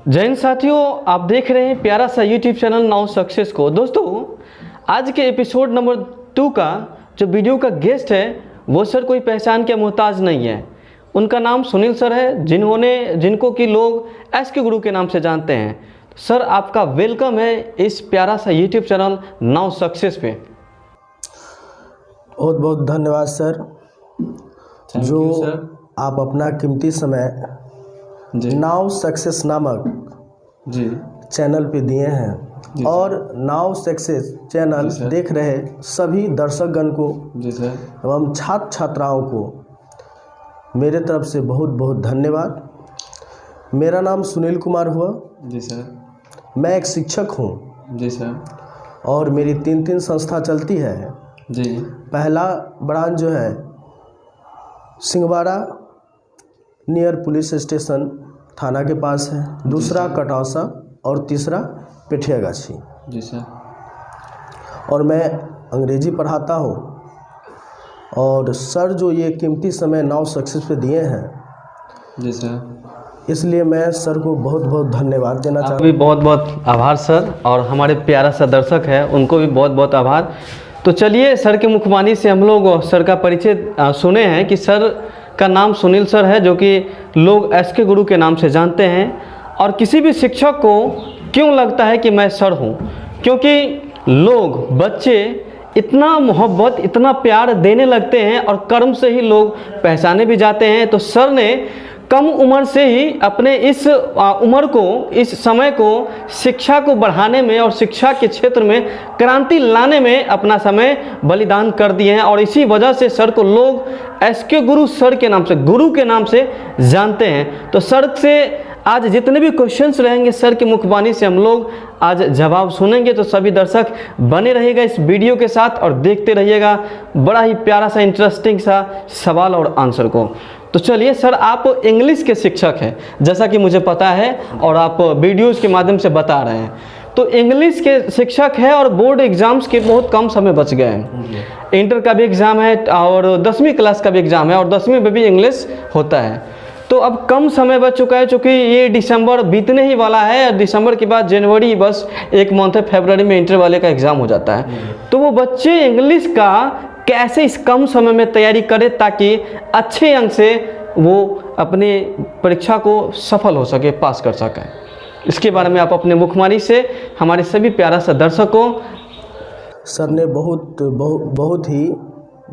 जय हिंद साथियों, आप देख रहे हैं प्यारा सा यूट्यूब चैनल नाउ सक्सेस को। दोस्तों, आज के एपिसोड नंबर 2 का जो वीडियो का गेस्ट है वो सर कोई पहचान के मोहताज नहीं है। उनका नाम सुनील सर है, जिनको कि लोग एस के गुरु के नाम से जानते हैं। सर, आपका वेलकम है इस प्यारा सा यूट्यूब चैनल नाउ सक्सेस पे। बहुत बहुत धन्यवाद सर, जो सर आप अपना कीमती समय नाउ सक्सेस नामक चैनल पे दिए हैं और नाउ सक्सेस चैनल देख रहे सभी दर्शकगण को एवं छात्र छात्राओं को मेरे तरफ से बहुत बहुत धन्यवाद। मेरा नाम सुनील कुमार हुआ जी सर। मैं एक शिक्षक हूँ जी सर। और मेरी 3 संस्था चलती है जी। पहला ब्रांच जो है सिंहवाड़ा नियर पुलिस स्टेशन थाना के पास है, दूसरा कटौसा और तीसरा पेठियागाछी। जी सर। और मैं अंग्रेजी पढ़ाता हूँ। और सर जो ये कीमती समय नाउ सक्सेस पे दिए हैं जी सर, इसलिए मैं सर को बहुत बहुत धन्यवाद देना चाहता हूँ। भी बहुत बहुत आभार सर, और हमारे प्यारा सा दर्शक है उनको भी बहुत बहुत आभार। तो चलिए, सर के मुखबानी से हम लोग सर का परिचय सुने हैं कि सर का नाम सुनील सर है, जो कि लोग एस के गुरु के नाम से जानते हैं। और किसी भी शिक्षक को क्यों लगता है कि मैं सर हूँ, क्योंकि लोग बच्चे इतना मोहब्बत इतना प्यार देने लगते हैं और कर्म से ही लोग पहचाने भी जाते हैं। तो सर ने कम उम्र से ही अपने इस उम्र को, इस समय को शिक्षा को बढ़ाने में और शिक्षा के क्षेत्र में क्रांति लाने में अपना समय बलिदान कर दिए हैं। और इसी वजह से सर को लोग एस के गुरु सर के नाम से, गुरु के नाम से जानते हैं। तो सर से आज जितने भी क्वेश्चंस रहेंगे सर की मुखबानी से हम लोग आज जवाब सुनेंगे। तो सभी दर्शक बने रहिएगा इस वीडियो के साथ और देखते रहिएगा बड़ा ही प्यारा सा इंटरेस्टिंग सा सवाल और आंसर को। तो चलिए सर, आप इंग्लिश के शिक्षक हैं जैसा कि मुझे पता है और आप वीडियोज़ के माध्यम से बता रहे हैं। तो इंग्लिश के शिक्षक है और बोर्ड एग्ज़ाम्स के बहुत कम समय बच गए हैं। इंटर का भी एग्ज़ाम है और 10वीं क्लास का भी एग्ज़ाम है और 10वीं में भी इंग्लिश होता है। तो अब कम समय बच चुका है, चूँकि ये दिसंबर बीतने ही वाला है। दिसंबर के बाद जनवरी, बस एक मंथ है, फरवरी में इंटर वाले का एग्ज़ाम हो जाता है। तो वो बच्चे इंग्लिश का कैसे इस कम समय में तैयारी करें ताकि अच्छे अंक से वो अपनी परीक्षा को सफल हो सके, पास कर सकें, इसके बारे में आप अपने मुखबानी से हमारे सभी प्यारा सा दर्शकों। सर ने बहुत ही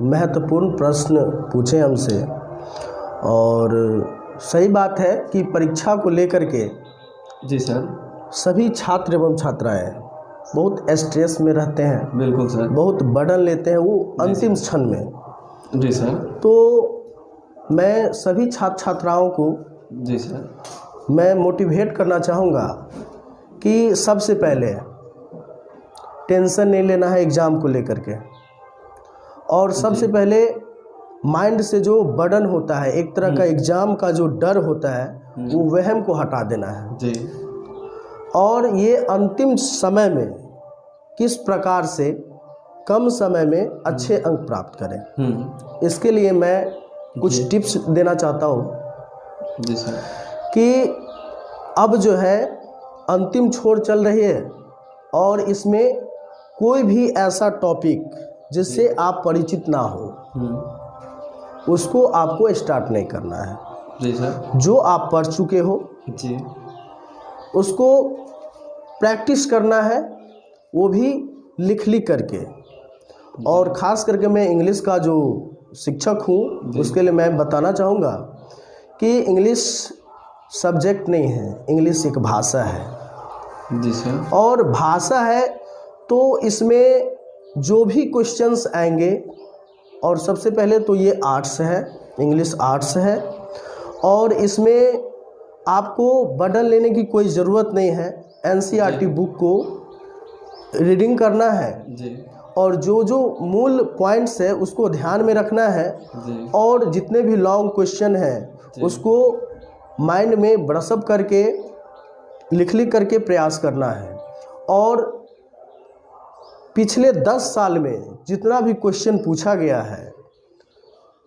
महत्वपूर्ण प्रश्न पूछे हमसे। और सही बात है कि परीक्षा को लेकर के जी सर, सभी छात्र एवं छात्राएं बहुत स्ट्रेस में रहते हैं। बिल्कुल सर। बहुत बर्डन लेते हैं वो अंतिम क्षण में। जी सर। तो मैं सभी छात्र छात्राओं को जी सर मैं मोटिवेट करना चाहूँगा कि सबसे पहले टेंशन नहीं लेना है एग्ज़ाम को लेकर के। और सबसे पहले माइंड से जो बर्डन होता है, एक तरह का एग्ज़ाम का जो डर होता है, वो वहम को हटा देना है जी। और ये अंतिम समय में किस प्रकार से कम समय में अच्छे अंक प्राप्त करें, इसके लिए मैं कुछ टिप्स देना चाहता हूँ। जी सर। कि अब जो है अंतिम छोर चल रही है और इसमें कोई भी ऐसा टॉपिक जिससे आप परिचित ना हो उसको आपको स्टार्ट नहीं करना है। जी सर। जो आप पढ़ चुके हो जी उसको प्रैक्टिस करना है, वो भी लिख करके। और ख़ास करके मैं इंग्लिश का जो शिक्षक हूँ उसके लिए मैं बताना चाहूँगा कि इंग्लिश सब्जेक्ट नहीं है, इंग्लिश एक भाषा है। जी सर। और भाषा है तो इसमें जो भी क्वेश्चंस आएंगे, और सबसे पहले तो ये आर्ट्स है, इंग्लिश आर्ट्स है। और इसमें आपको बर्डन लेने की कोई ज़रूरत नहीं है। एनसीईआरटी बुक को रीडिंग करना है जी। और जो मूल पॉइंट्स है उसको ध्यान में रखना है जी। और जितने भी लॉन्ग क्वेश्चन हैं उसको माइंड में ब्रशअप करके लिख करके प्रयास करना है। और पिछले 10 साल में जितना भी क्वेश्चन पूछा गया है,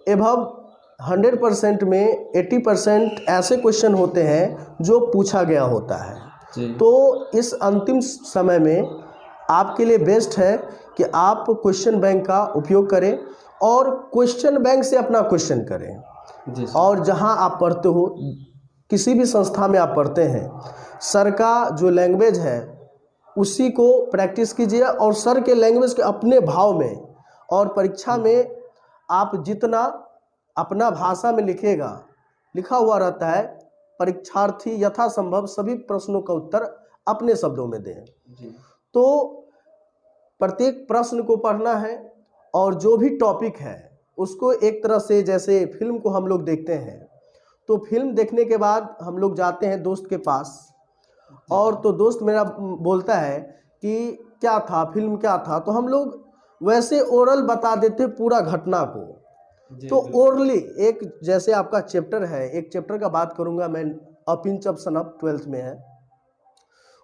एवं 100% में 80% ऐसे क्वेश्चन होते हैं जो पूछा गया होता है। जी। तो इस अंतिम समय में आपके लिए बेस्ट है कि आप क्वेश्चन बैंक का उपयोग करें और क्वेश्चन बैंक से अपना क्वेश्चन करें। जी सर। और जहां आप पढ़ते हो, किसी भी संस्था में आप पढ़ते हैं, सर का जो लैंग्वेज है उसी को प्रैक्टिस कीजिए और सर के लैंग्वेज के अपने भाव में, और परीक्षा में आप जितना अपना भाषा में लिखा हुआ रहता है, परीक्षार्थी यथासंभव सभी प्रश्नों का उत्तर अपने शब्दों में दें। जी। तो प्रत्येक प्रश्न को पढ़ना है और जो भी टॉपिक है उसको एक तरह से, जैसे फिल्म को हम लोग देखते हैं तो फिल्म देखने के बाद हम लोग जाते हैं दोस्त के पास, और तो दोस्त मेरा बोलता है कि क्या था, फिल्म क्या था, तो हम लोग वैसे ओरल बता देते पूरा घटना को। तो ओरली एक, जैसे आपका चैप्टर है, एक चैप्टर का बात करूंगा मैं, a pinch of snuff 12th में है,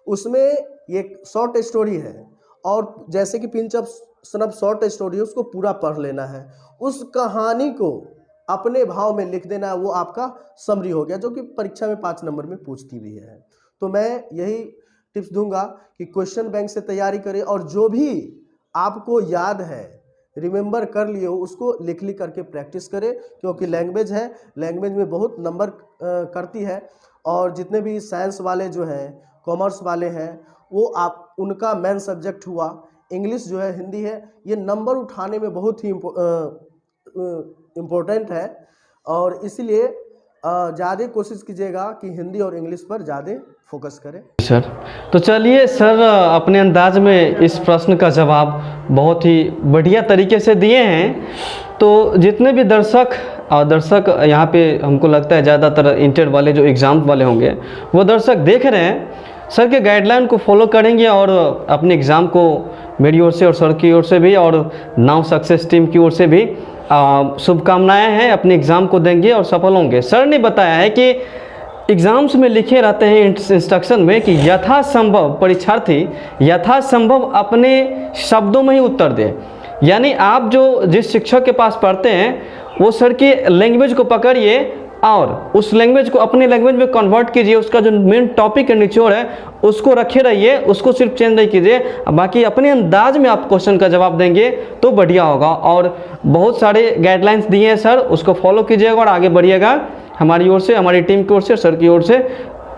उसमें एक शॉर्ट स्टोरी है, और जैसे कि pinch of snuff short story है उसको पूरा पढ़ लेना है, उस कहानी को अपने भाव में लिख देना है, वो आपका समरी हो गया, जो कि परीक्षा में 5 नंबर में पूछती भी है। तो मैं यही टिप्स दूंगा कि क्वेश्चन बैंक से तैयारी करें और जो भी आपको याद है, रिमेंबर कर लिए हो, उसको लिख करके प्रैक्टिस करें, क्योंकि लैंग्वेज है, लैंग्वेज में बहुत नंबर करती है। और जितने भी साइंस वाले जो हैं, कॉमर्स वाले हैं, वो आप उनका मेन सब्जेक्ट हुआ, इंग्लिश जो है, हिंदी है, ये नंबर उठाने में बहुत ही इम्पोर्टेंट है, और इसीलिए ज़्यादा कोशिश कीजिएगा कि हिंदी और इंग्लिश पर ज़्यादा फोकस करें। सर, तो चलिए सर, अपने अंदाज में इस प्रश्न का जवाब बहुत ही बढ़िया तरीके से दिए हैं। तो जितने भी दर्शक यहाँ पे हमको लगता है ज़्यादातर इंटर वाले जो एग्ज़ाम वाले होंगे वो दर्शक देख रहे हैं, सर के गाइडलाइन को फॉलो करेंगे और अपने एग्ज़ाम को मेरी ओर से और सर की ओर से भी और नाउ सक्सेस टीम की ओर से भी शुभकामनाएं हैं, अपने एग्ज़ाम को देंगे और सफल होंगे। सर ने बताया है कि एग्ज़ाम्स में लिखे रहते हैं इंस्ट्रक्शन में कि यथासंभव परीक्षार्थी यथासंभव अपने शब्दों में ही उत्तर दे, यानी आप जो जिस शिक्षक के पास पढ़ते हैं वो सर की लैंग्वेज को पकड़िए और उस लैंग्वेज को अपने लैंग्वेज में कन्वर्ट कीजिए, उसका जो मेन टॉपिक है, निचोड़ है, उसको रखे रहिए, उसको सिर्फ चेंज नहीं कीजिए, बाकी अपने अंदाज में आप क्वेश्चन का जवाब देंगे तो बढ़िया होगा। और बहुत सारे गाइडलाइंस दिए हैं सर, उसको फॉलो कीजिएगा और आगे बढ़िएगा। हमारी ओर से, हमारी टीम की ओर से, सर की ओर से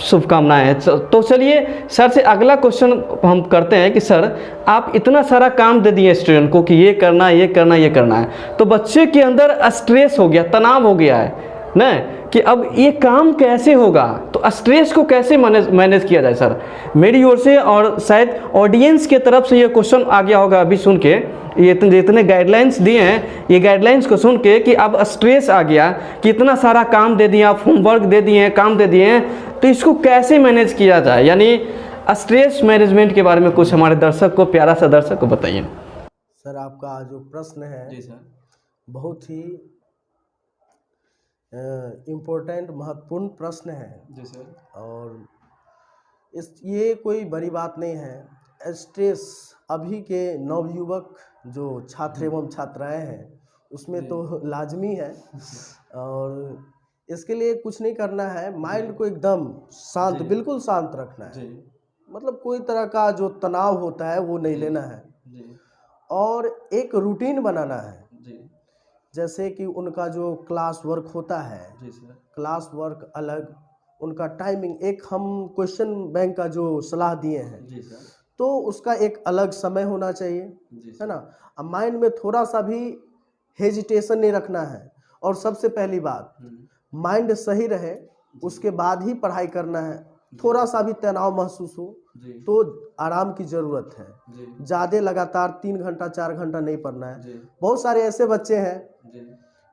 शुभकामनाएं हैं। तो चलिए सर से अगला क्वेश्चन हम करते हैं कि सर आप इतना सारा काम दे दिए स्टूडेंट को कि ये करना है, ये करना है, ये करना है, तो बच्चे के अंदर स्ट्रेस हो गया, तनाव हो गया है ना, कि अब ये काम कैसे होगा, तो स्ट्रेस को कैसे मैनेज किया जाए। सर मेरी ओर से और शायद ऑडियंस के तरफ से ये क्वेश्चन आ गया होगा अभी सुन के, ये जितने गाइडलाइंस दिए हैं, ये गाइडलाइंस को सुन के कि अब स्ट्रेस आ गया कि इतना सारा काम दे दिया, होमवर्क दे दिए हैं, काम दे दिए हैं, तो इसको कैसे मैनेज किया जाए, यानी स्ट्रेस मैनेजमेंट के बारे में कुछ हमारे दर्शक को, प्यारा सा दर्शक को बताइए। सर आपका जो प्रश्न है जी सर, बहुत ही इम्पोर्टेंट, महत्वपूर्ण प्रश्न है। जी सर। और ये कोई बड़ी बात नहीं है। स्ट्रेस अभी के नवयुवक जो छात्र एवं छात्राएं हैं उसमें तो लाजमी है, और इसके लिए कुछ नहीं करना है, माइंड को एकदम शांत, बिल्कुल शांत रखना है, मतलब कोई तरह का जो तनाव होता है वो नहीं लेना है, और एक रूटीन बनाना है। जैसे कि उनका जो क्लास वर्क होता है, क्लास वर्क अलग, उनका टाइमिंग, एक हम क्वेश्चन बैंक का जो सलाह दिए हैं तो उसका एक अलग समय होना चाहिए, है ना। अब माइंड में थोड़ा सा भी हेजिटेशन नहीं रखना है, और सबसे पहली बात माइंड सही रहे उसके बाद ही पढ़ाई करना है। थोड़ा सा भी तनाव महसूस हो तो आराम की ज़रूरत है, ज़्यादा लगातार 3 घंटा 4 घंटा नहीं पढ़ना है। बहुत सारे ऐसे बच्चे हैं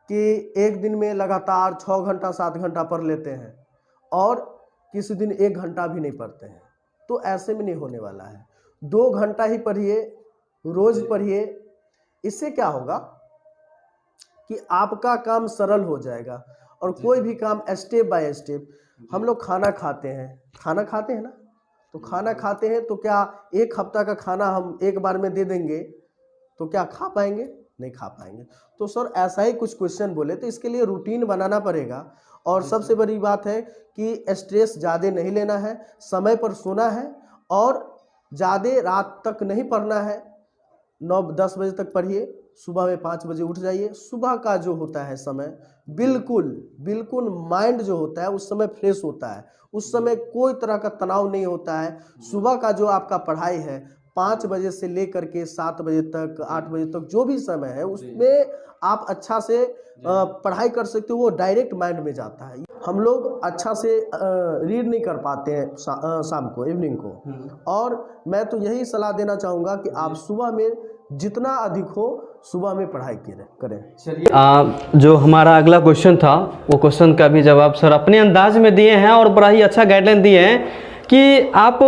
कि एक दिन में लगातार 6 घंटा 7 घंटा पढ़ लेते हैं और किसी दिन 1 घंटा भी नहीं पढ़ते हैं, तो ऐसे में नहीं होने वाला है। 2 घंटा ही पढ़िए, रोज़ पढ़िए, इससे क्या होगा कि आपका काम सरल हो जाएगा, और कोई भी काम स्टेप बाय स्टेप। हम लोग खाना खाते हैं ना, तो खाना खाते हैं तो क्या 1 हफ्ता का खाना हम एक बार में दे देंगे तो क्या खा पाएंगे? नहीं खा पाएंगे। तो सर ऐसा ही कुछ क्वेश्चन बोले, तो इसके लिए रूटीन बनाना पड़ेगा। और सबसे बड़ी बात है कि स्ट्रेस ज़्यादा नहीं लेना है, समय पर सोना है और ज़्यादा रात तक नहीं पढ़ना है। 9-10 बजे तक पढ़िए, सुबह में 5 बजे उठ जाइए। सुबह का जो होता है समय बिल्कुल माइंड जो होता है उस समय फ्रेश होता है, उस समय कोई तरह का तनाव नहीं होता है। सुबह का जो आपका पढ़ाई है 5 बजे से लेकर के 7 बजे तक, 8 बजे तक जो भी समय है उसमें आप अच्छा से पढ़ाई कर सकते हो, वो डायरेक्ट माइंड में जाता है। हम लोग अच्छा से रीड नहीं कर पाते हैं शाम को, इवनिंग को। और मैं तो यही सलाह देना चाहूँगा कि आप सुबह में जितना अधिक हो सुबह में पढ़ाई करें। चलिए जो हमारा अगला क्वेश्चन था वो क्वेश्चन का भी जवाब सर अपने अंदाज में दिए हैं और बड़ा ही अच्छा गाइडलाइन दिए हैं कि आप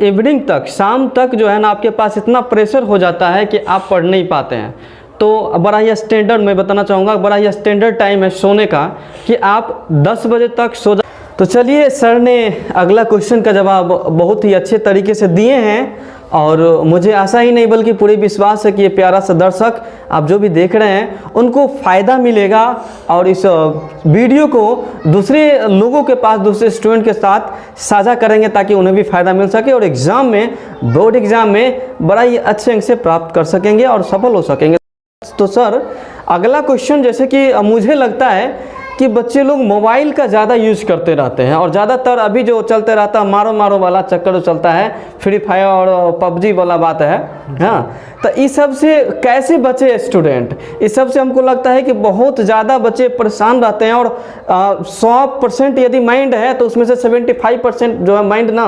इवनिंग तक, शाम तक जो है ना आपके पास इतना प्रेशर हो जाता है कि आप पढ़ नहीं पाते हैं। तो बड़ा ही स्टैंडर्ड, मैं बताना चाहूँगा बड़ा ही स्टैंडर्ड टाइम है सोने का कि आप 10 बजे तक सो जा। तो चलिए सर ने अगला क्वेश्चन का जवाब बहुत ही अच्छे तरीके से दिए हैं और मुझे आशा ही नहीं बल्कि पूरी विश्वास है कि ये प्यारा सा दर्शक आप जो भी देख रहे हैं उनको फ़ायदा मिलेगा और इस वीडियो को दूसरे लोगों के पास, दूसरे स्टूडेंट के साथ साझा करेंगे ताकि उन्हें भी फ़ायदा मिल सके और एग्ज़ाम में, बोर्ड एग्ज़ाम में बड़ा ही अच्छे अंक से प्राप्त कर सकेंगे और सफल हो सकेंगे। तो सर अगला क्वेश्चन, जैसे कि मुझे लगता है कि बच्चे लोग मोबाइल का ज़्यादा यूज करते रहते हैं और ज़्यादातर अभी जो चलते रहता है मारो मारो वाला चक्कर जो चलता है, फ्री फायर और पबजी वाला बात है। हाँ, तो इस सब से कैसे बचे स्टूडेंट? इस सब से हमको लगता है कि बहुत ज़्यादा बच्चे परेशान रहते हैं और 100% यदि माइंड है तो उसमें से 75% जो है माइंड ना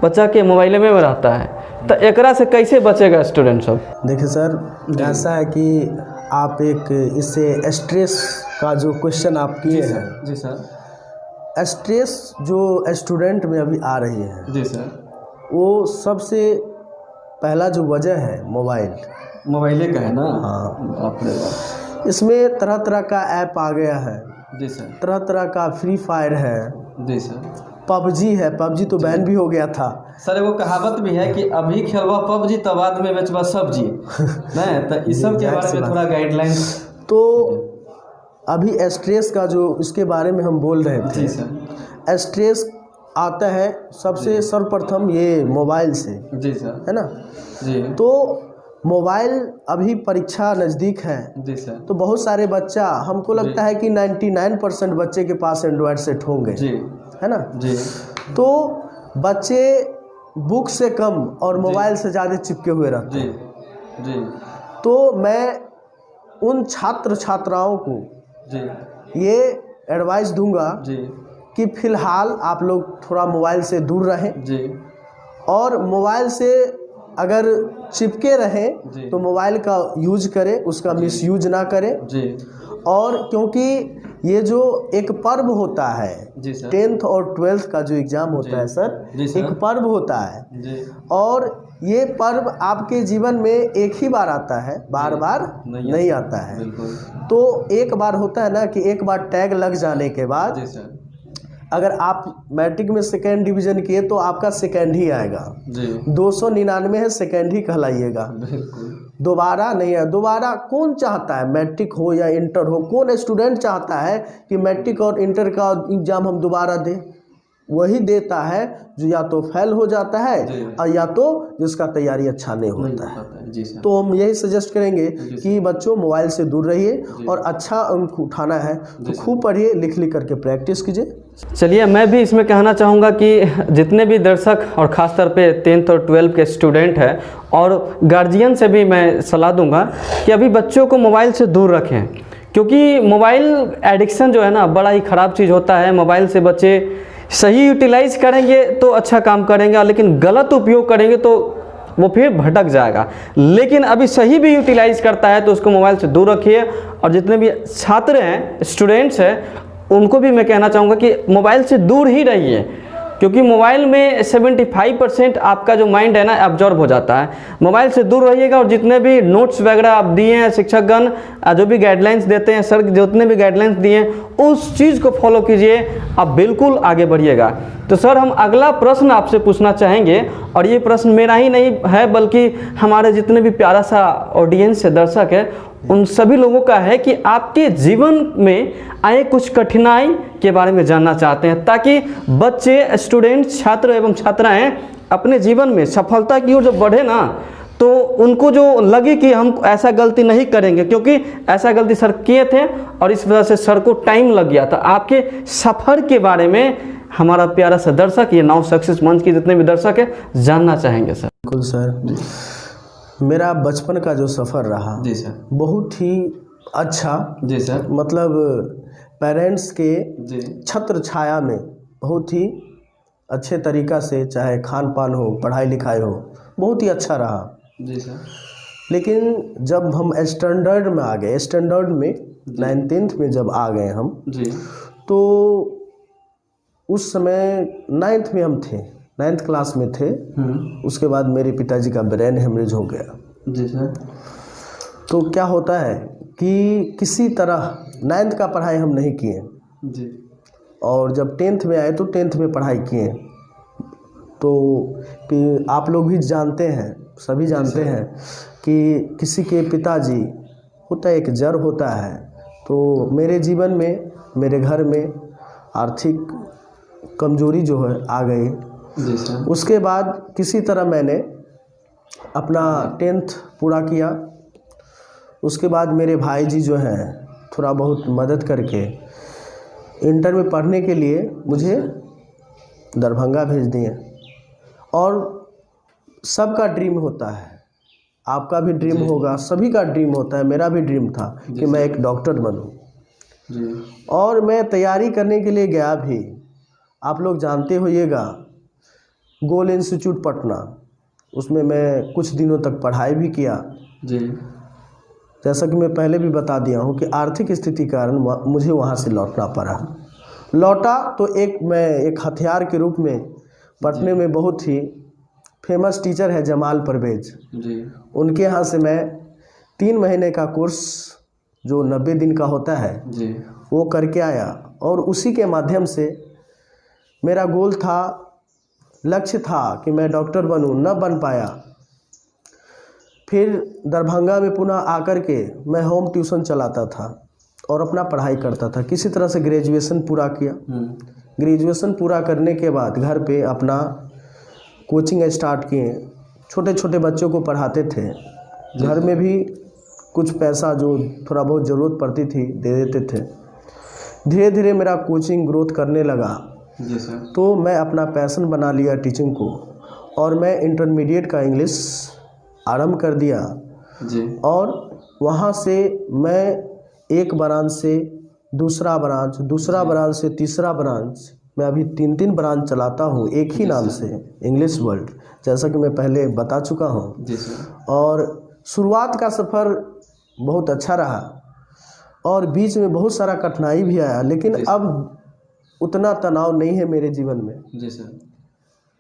बच्चा के मोबाइल में रहता है। तो एकरा से कैसे बचेगा स्टूडेंट सब? देखिए सर, ऐसा है कि आप एक इससे स्ट्रेस का जो क्वेश्चन आप किए हैं, जी सर, स्ट्रेस जो स्टूडेंट में अभी आ रही है, जी सर, वो सबसे पहला जो वजह है मोबाइल का है ना। हाँ, इसमें तरह तरह का ऐप आ गया है। जी सर, तरह तरह का फ्री फायर है। जी सर, पबजी है, पबजी तो बैन भी हो गया था सर। वो कहावत भी है कि अभी खेलवा पबजी तब बाद में बेचवा सब्जी नहीं, तो इस सब के बारे में थोड़ा गाइडलाइन। तो अभी स्ट्रेस का जो इसके बारे में हम बोल रहे थे, जी सर, स्ट्रेस आता है सबसे सर्वप्रथम ये मोबाइल से, जी सर, है ना। जी, तो मोबाइल अभी परीक्षा नज़दीक है, जी सर, तो बहुत सारे बच्चा, हमको लगता है कि 99% बच्चे के पास एंड्रॉयड सेट होंगे, जी, है ना। जी, तो बच्चे बुक से कम और मोबाइल से ज़्यादा चिपके हुए रहते हैं। जी, तो मैं उन छात्र छात्राओं को जी, ये एडवाइस दूंगा जी, कि फ़िलहाल आप लोग थोड़ा मोबाइल से दूर रहें, जी, और मोबाइल से अगर चिपके रहें तो मोबाइल का यूज करें, उसका मिसयूज ना करें। जी, और क्योंकि ये जो एक पर्व होता है, जी सर, 10th और 12th का जो एग्ज़ाम होता है सर, एक पर्व होता है। जी, और ये पर्व आपके जीवन में एक ही बार आता है, बार बार नहीं आता है। बिल्कुल। तो एक बार होता है ना कि एक बार टैग लग जाने के बाद, जी सर, अगर आप मैट्रिक में सेकेंड डिवीज़न किए तो आपका सेकेंड ही आएगा। जी, 299 है, सेकेंड ही कहलाइएगा, बिल्कुल। दोबारा नहीं है। दोबारा कौन चाहता है, मैट्रिक हो या इंटर हो, कौन स्टूडेंट चाहता है कि मैट्रिक और इंटर का एग्ज़ाम हम दोबारा दें? वही देता है जो या तो फेल हो जाता है और या तो जिसका तैयारी अच्छा नहीं होता है। जी सर। तो हम यही सजेस्ट करेंगे कि बच्चों मोबाइल से दूर रहिए और अच्छा अंक उठाना है तो खूब पढ़िए, लिख लिख करके प्रैक्टिस कीजिए। चलिए, मैं भी इसमें कहना चाहूँगा कि जितने भी दर्शक और ख़ासतौर पे 10th और 12th के स्टूडेंट हैं और गार्जियन से भी मैं सलाह दूंगा कि अभी बच्चों को मोबाइल से दूर रखें, क्योंकि मोबाइल एडिक्शन जो है ना बड़ा ही ख़राब चीज़ होता है। मोबाइल से बच्चे सही यूटिलाइज़ करेंगे तो अच्छा काम करेंगे, लेकिन गलत उपयोग करेंगे तो वो फिर भटक जाएगा। लेकिन अभी सही भी यूटिलाइज़ करता है तो उसको मोबाइल से दूर रखिए। और जितने भी छात्र हैं, स्टूडेंट्स हैं, उनको भी मैं कहना चाहूँगा कि मोबाइल से दूर ही रहिए, क्योंकि मोबाइल में 75% आपका जो माइंड है ना एब्जॉर्ब हो जाता है। मोबाइल से दूर रहिएगा और जितने भी नोट्स वगैरह आप दिए हैं, शिक्षकगण जो भी गाइडलाइंस देते हैं, सर जितने भी गाइडलाइंस दिए हैं उस चीज़ को फॉलो कीजिए, आप बिल्कुल आगे बढ़िएगा। तो सर हम अगला प्रश्न आपसे पूछना चाहेंगे, और ये प्रश्न मेरा ही नहीं है बल्कि हमारे जितने भी प्यारा सा ऑडियंस है, दर्शक है, उन सभी लोगों का है कि आपके जीवन में आए कुछ कठिनाई के बारे में जानना चाहते हैं, ताकि बच्चे, स्टूडेंट, छात्र एवं छात्राएं अपने जीवन में सफलता की ओर जब बढ़े ना, तो उनको जो लगे कि हम ऐसा गलती नहीं करेंगे, क्योंकि ऐसा गलती सर किए थे और इस वजह से सर को टाइम लग गया था। आपके सफ़र के बारे में हमारा प्यारा सा दर्शक, ये नाउ सक्सेस मंच के जितने भी दर्शक हैं, जानना चाहेंगे सर। बिल्कुल सर, मेरा बचपन का जो सफ़र रहा जी सर, बहुत ही अच्छा। जी सर, मतलब पेरेंट्स के जी छत्र छाया में बहुत ही अच्छे तरीक़ा से, चाहे खान पान हो, पढ़ाई लिखाई हो, बहुत ही अच्छा रहा। जी सर। लेकिन जब हम स्टैंडर्ड में आ गए, स्टैंडर्ड में 9th में जब आ गए हम जी, तो उस समय 9th में हम थे, 9th क्लास में थे। उसके बाद मेरे पिताजी का ब्रेन हेमरेज हो गया। जी सर। तो क्या होता है कि किसी तरह 9th का पढ़ाई हम नहीं किए जी, और जब 10th में आए तो 10th में पढ़ाई किए। तो आप लोग भी जानते हैं, सभी जानते हैं कि किसी के पिताजी होता है, एक जड़ होता है। तो मेरे जीवन में, मेरे घर में आर्थिक कमजोरी जो है आ गई। जी सर। उसके बाद किसी तरह मैंने अपना 10th पूरा किया। उसके बाद मेरे भाई जी जो हैं थोड़ा बहुत मदद करके इंटर में पढ़ने के लिए मुझे दरभंगा भेज दिए। और सबका ड्रीम होता है, आपका भी ड्रीम होगा, सभी का ड्रीम होता है, मेरा भी ड्रीम था कि मैं एक डॉक्टर बनूं। और मैं तैयारी करने के लिए गया भी, आप लोग जानते होइएगा, गोल इंस्टीट्यूट पटना, उसमें मैं कुछ दिनों तक पढ़ाई भी किया। जी, जैसा कि मैं पहले भी बता दिया हूँ कि आर्थिक स्थिति के कारण मुझे वहाँ से लौटना पड़ा। लौटा तो मैं एक हथियार के रूप में, पटने में बहुत ही फेमस टीचर है जमाल परवेज जी, उनके यहाँ से मैं 3 महीने का कोर्स जो 90 दिन का होता है जी, वो करके आया। और उसी के माध्यम से मेरा गोल था, लक्ष्य था कि मैं डॉक्टर बनूं, न बन पाया। फिर दरभंगा में पुनः आकर के मैं होम ट्यूशन चलाता था और अपना पढ़ाई करता था। किसी तरह से ग्रेजुएशन पूरा किया। ग्रेजुएशन पूरा करने के बाद घर पे अपना कोचिंग स्टार्ट किए। छोटे छोटे बच्चों को पढ़ाते थे, घर में भी कुछ पैसा जो थोड़ा बहुत ज़रूरत पड़ती थी दे देते थे। धीरे धीरे मेरा कोचिंग ग्रोथ करने लगा। जी सर। तो मैं अपना पैशन बना लिया टीचिंग को, और मैं इंटरमीडिएट का इंग्लिश आरंभ कर दिया। जी, और वहाँ से मैं एक ब्रांच से दूसरा ब्रांच, दूसरा ब्रांच से तीसरा ब्रांच, मैं अभी 3 ब्रांच चलाता हूँ एक ही नाम से, इंग्लिश वर्ल्ड, जैसा कि मैं पहले बता चुका हूँ। जी सर। और शुरुआत का सफ़र बहुत अच्छा रहा और बीच में बहुत सारा कठिनाई भी आया, लेकिन अब उतना तनाव नहीं है मेरे जीवन में। जी सर।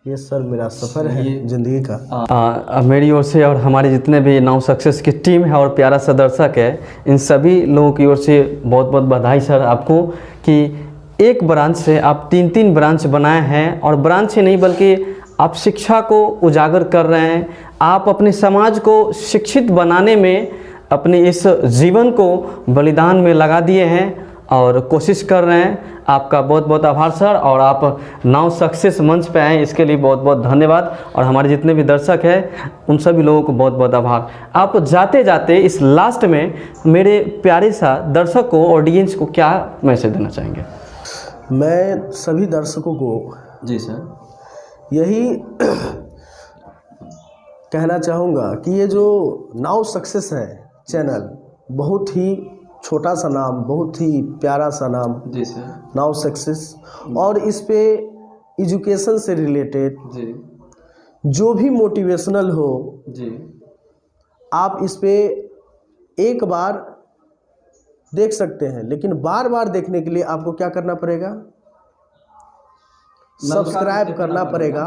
ये सर मेरा सफ़र है ज़िंदगी का। मेरी ओर से और हमारे जितने भी नाउ सक्सेस की टीम है और प्यारा सा दर्शक है, इन सभी लोगों की ओर से बहुत बहुत बधाई सर आपको कि एक ब्रांच से आप 3 ब्रांच बनाए हैं। और ब्रांच ही नहीं बल्कि आप शिक्षा को उजागर कर रहे हैं। आप अपने समाज को शिक्षित बनाने में अपने इस जीवन को बलिदान में लगा दिए हैं और कोशिश कर रहे हैं। आपका बहुत बहुत आभार सर, और आप नाउ सक्सेस मंच पे आए इसके लिए बहुत बहुत धन्यवाद। और हमारे जितने भी दर्शक हैं उन सभी लोगों को बहुत बहुत आभार। आप जाते जाते इस लास्ट में मेरे प्यारे सा दर्शक को, ऑडियंस को क्या मैसेज देना चाहेंगे? मैं सभी दर्शकों को जी सर, यही कहना चाहूँगा कि ये जो नाउ सक्सेस है चैनल, बहुत ही छोटा सा नाम, बहुत ही प्यारा सा नाम, जी सर, नाउ सक्सेस। और इस पे एजुकेशन से रिलेटेड जी, जो भी मोटिवेशनल हो, जी, आप इस पे एक बार देख सकते हैं, लेकिन बार बार देखने के लिए आपको क्या करना पड़ेगा? सब्सक्राइब करना पड़ेगा।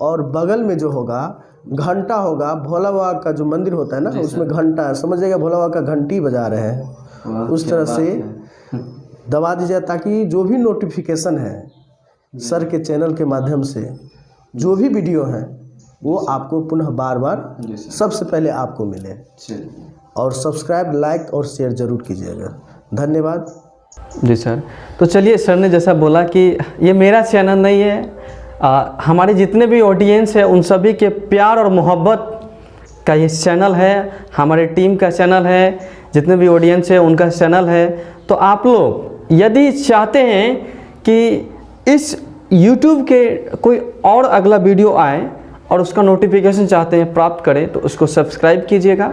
और बगल में जो होगा घंटा होगा, भोला बाबा का जो मंदिर होता है ना, उसमें घंटा है, समझिएगा भोला बाबा का घंटी बजा रहे हैं, उस तरह से दबा दीजिए, ताकि जो भी नोटिफिकेशन है सर के चैनल के माध्यम से जो भी वीडियो है वो आपको पुनः बार बार सबसे पहले आपको मिले। और सब्सक्राइब, लाइक और शेयर ज़रूर कीजिएगा। धन्यवाद। जी सर। तो चलिए, सर ने जैसा बोला कि ये मेरा चैनल नहीं है, हमारे जितने भी ऑडियंस है उन सभी के प्यार और मोहब्बत का ये चैनल है, हमारे टीम का चैनल है, जितने भी ऑडियंस है उनका चैनल है। तो आप लोग यदि चाहते हैं कि इस YouTube के कोई और अगला वीडियो आए और उसका नोटिफिकेशन चाहते हैं प्राप्त करें, तो उसको सब्सक्राइब कीजिएगा।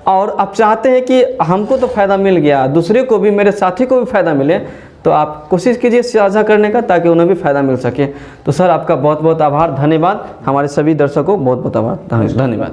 और आप चाहते हैं कि हमको तो फ़ायदा मिल गया, दूसरे को भी, मेरे साथी को भी फ़ायदा मिले, तो आप कोशिश कीजिए साझा करने का, ताकि उन्हें भी फ़ायदा मिल सके। तो सर, आपका बहुत बहुत आभार, धन्यवाद। हमारे सभी दर्शकों को बहुत बहुत आभार, धन्यवाद।